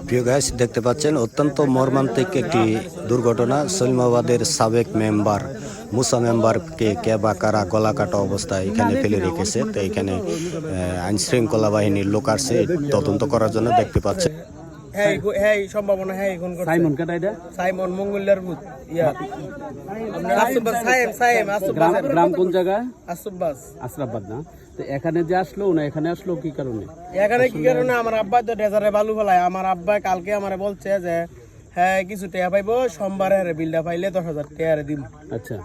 প্রিয় গাইস, দেখতে পাচ্ছেন অত্যন্ত মর্মান্তিক একটি দুর্ঘটনা। সলিমাবাদের সাবেক মেম্বার মুসা মেম্বারকে কে বা কারা গলা কাটা অবস্থায় এখানে ফেলে রেখেছে। তো এখানে আইন শৃঙ্খলা বাহিনীর লোক আসছে তদন্ত করার জন্য। দেখতে পাচ্ছেন সম্ভাবনা সাইমন কাটা এটা সাইমন মঙ্গলের ভূত গ্রাম কোন জায়গা? আশরাফবাদ না? তো এখানে যে আসলো না, এখানে আসলো কি কারণে? এখানে কি কারণে? আমার আব্বা তো ডেজারে বালু ফেলায়। আমার আব্বা কালকে আমার বলছে যে হ্যাঁ কিছু টাকা পাইবো, সোমবারে বিলটা পাইলে 10,000 টাকা দিব। আচ্ছা,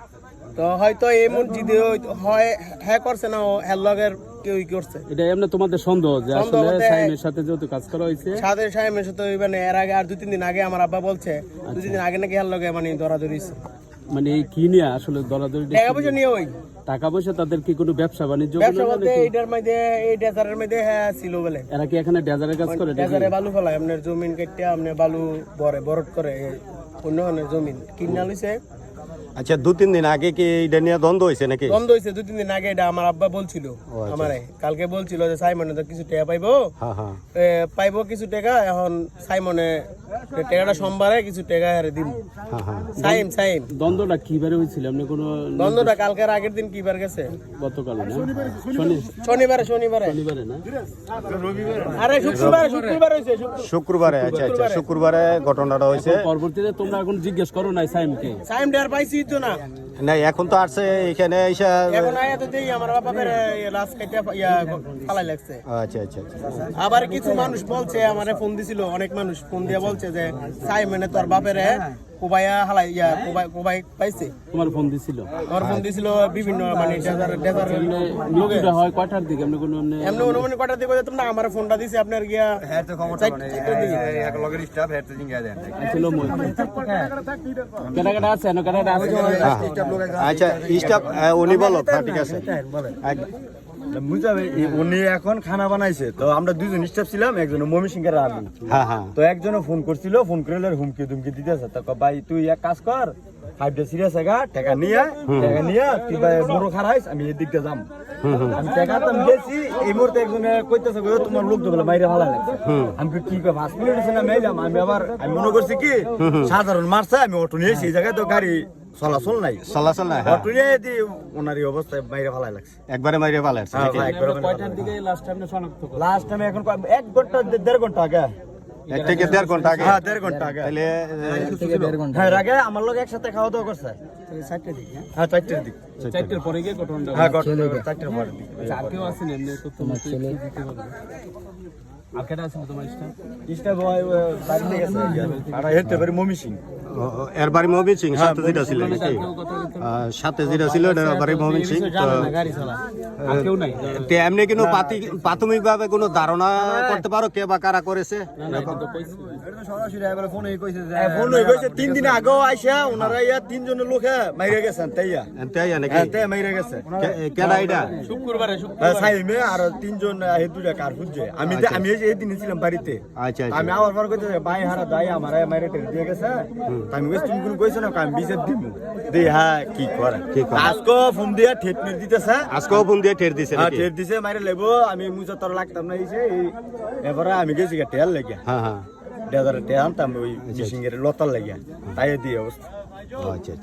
তো হয়তো এই মসজিদে হয় হ্যাঁ করছে না, ও হ্যালগের কেউ করছে। এটা এমনি তোমাদের সন্দেহ যে আসলে সাইমের সাথে যেহেতু কাজ করা হয়েছে, সাথে সাইমের সাথে মানে এর আগে আর 2-3 দিন আগে আমার আব্বা বলছে 2-3 দিন আগে নাকি হ্যালগে মানে দরাদরি। মানে কি নিয়ে আসলে দরাদরি? টাকা পয়সা নিয়ে। ওই টাকা পয়সা তাদের কি কোনো ব্যবসা বাণিজ্য? ব্যবসা বলতে এইটার মধ্যে এই ডেজারের মধ্যে হ্যাঁ ছিল বলে। এরা কি এখানে ডেজারের কাজ করে? ডেজারে বালু ফেলায়, আপনার জমিন কেটে আপনি বালু বরট করে অন্য জমিন কিনা লইছে। আচ্ছা, 2-3 দিন আগে কি এটা নিয়ে দ্বন্দ্ব হয়েছে নাকি? দ্বন্দ্ব হয়েছে 2-3 দিন আগে। এটা আমার আব্বা বলছিল আমারে কালকে, বলছিল যে সাইমনে তো কিছু টাকা পাইবো। পাইবো কিছু টাকা। এখন সাইমনে টাকাটা সোমবারে কিছু টাকা হারে দিব। সাইম দ্বন্দ্বটা কিবারে হয়েছিল? আপনি কোন দ্বন্দ্বটা কালকের আগের দিন কিবার গেছে? গতকাল না? শনিবারে না? আরে শুক্রবারে হইছে। শুক্রবারে। আচ্ছা, শুক্রবারে ঘটনাটা হইছে। পরবর্তীতে তোমরা এখন জিজ্ঞেস করো নাই সাইমকে? সাইম ডের পাইছি তো না? না, এখন তো আসছে এখানে এসে এখন আয়াতে দেই আমার বাবার লাশ কেটে ফালাই লাগছে। আচ্ছা। আবার কিছু মানুষ বলছে, আমারে ফোন দিছিল, অনেক মানুষ ফোন দিয়ে বলছে যে সাইমনে তোর বাপের কোবাইয়া হালাই কোবাই পাইছে। তোমার ফোন দিছিল? আমার ফোন দিছিল বিভিন্ন মানে ডেজার লোকে হয় কয়টার দিকে? এমনি অনুমানিক কয়টার দিকে যেতাম না। আমার ফোনটা দিছে আপনার গিয়া হ্যাঁ তো ক্ষমতা এক লগের স্টাফ হ্যাঁ তো জিঙ্গা দেন ছিল মই কেডা আছে না কেডা আছে? আচ্ছা, স্টাফ উনি বলো। ঠিক আছে, উনি এখন খানা বানাইছে। তো আমরা 2জন স্টাফ ছিলাম, একজন মমি সিংহের আমি। তো একজনে ফোন করছিল, ফোন করে হুমকি দুমকি দিতেছে। তো ভাই তুই এক কাজ কর, 5 ডে সিরিয়াস টাকা নিয়ে তুই ভাই বড় খারাইস, আমি এদিক দিয়ে যাম। আমি টাকা তো গেছি। এই মুহূর্তে একজনে কইতেছে তোমার লোক তো বলে বাইরে ভালো লাগছে। আমি কি কই 5 মিনিট আছে না মেলাম। আমি মনে করছি কি সাধারণ মারছে, আমি অটো নিয়ে সেই জায়গায় তো গাড়ি চলাচল নাই। অটো নিয়ে ওনার এই অবস্থায় বাইরে ভালো লাগছে। একবারে বাইরে ভালো লাগছে। কয়টার দিকে লাস্ট টাইম শনাক্ত করব? লাস্ট টাইম এখন 1 ঘন্টা 1.5 ঘন্টা আগে। 1 থেকে 1.5 ঘন্টা আগে? হ্যাঁ, 1.5 ঘন্টা আগে। তাহলে 1 থেকে 1.5 ঘন্টা আগে আমার লোক একসাথে খাওয়া দাওয়া করছে। 4টার দিকে? হ্যাঁ, 4টার দিকে। 4টার পরে গিয়ে ঘটনাটা? হ্যাঁ, 4টার পরে দিকে। আর কেউ আসেন এমনি তো তোমার ছেলে দিতে পারবে? আর কেডা আছে তোমার স্টাফ বাড়ি থেকে গেছে আর হেতে বাড়ি মমি সিং। এর বাড়ি মমিন সিং সাথে যেটা ছিল নাকি? সাথে যেটা ছিল এর বাড়ি মমিন সিং। তো এমনি কিন্তু প্রাথমিকভাবে কোনো ধারণা করতে পারো কে বা কারা করেছে? সরাসরি এবারে ফোনে কইছে যে ফোন কইছে 3 দিন আগেও আইসা ওনারা 3 জনের লোক মাইরে গেছেন। তাইয়া নাকি? তাই মাইরে গেছে। কেডা এটা? শুক্রবারে সাইমে আর 3 জন হে দুইটা কার খুঁজছে। আমি এই দিন ছিলাম বাড়িতে। আচ্ছা। আমি আবার পর কইতে ভাই হারা দাই আমারে মাইরে দিয়ে গেছে। আমি কইছি তুমি কোন কইছ না আমি বিচার দিব দেই। হ্যাঁ কি করে আজকে ফোন দিয়া ঠেট মেরে দিতেছে। আজকেও ফোন দিয়ে ঠেট দিছে? হ্যাঁ, ঠেট দিছে, মাইরে লেবো। আমি মুজা তোর লাগতাম না এসে এবারে আমি গেছি টেল লাগিয়া। হ্যাঁ, ডেজারে টেল আনতাম ওই মিশিং এর লতার লাগিয়া। তাই দিয়ে অবস্থা। আচ্ছা।